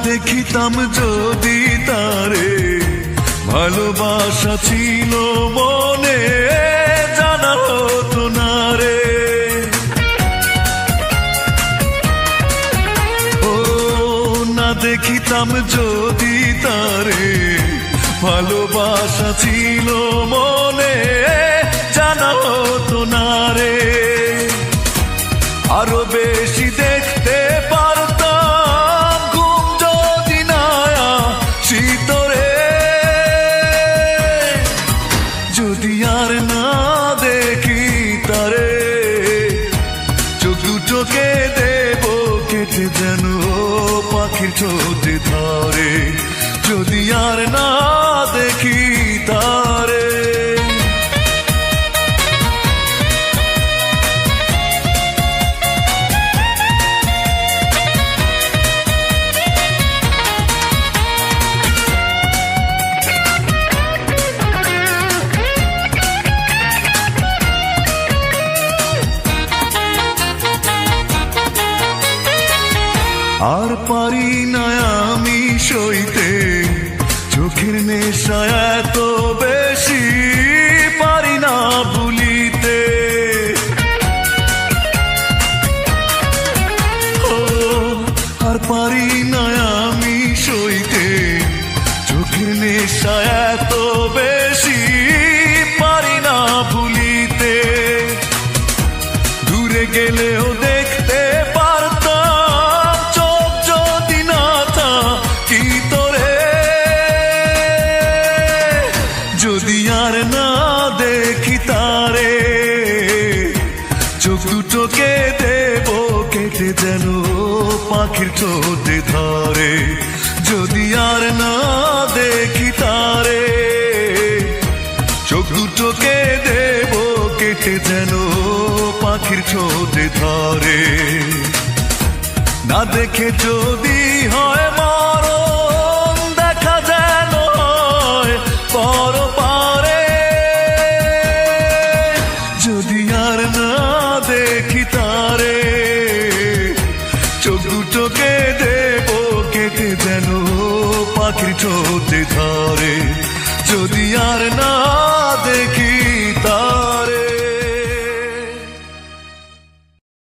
দেখিতাম যদি তারে, ভালোবাসা ছিল মনে জানা হতো না রে। ও না দেখিতাম যদি তারে, ভালোবাসা ছিল মনে জানা হতো না রে। আরো বেশি দেখতে পারতাম ঘুম যদি না শীতরে, যদি আর না দেখি তারে, চোখ দুটোকে দেব কেটে যেন পাখির ঠোঁটে ধরে, যদি আর না দেখি তারে। আর পারি না আমি সইতে চোখের নেশা এত বেশি, পারি না ভুলিতে। ও আর পারি না আমি সইতে চোখের নেশা এত বেশি, পারি না ভুলিতে। দূরে গেলেও দেখতে পারতাম চোখ যদি না থাকি তোরে, যদি আর না দেখি তারে, চোখ দুটোকে দেব কেটে যেন পাখির ঠোঁটে ধরে, যদি আর না দেখি তারে, চোখ দুটোকে দেব কেটে যেন পাখির ঠোঁটে ধরে। না দেখে যদি হয় মরণ, দেখা যেন হয় পরপারে, যদি আর না দেখি তারে, চোখ দুটোকে দেব কেটে যেন পাখির ঠোঁটে ধরে, যদি আর না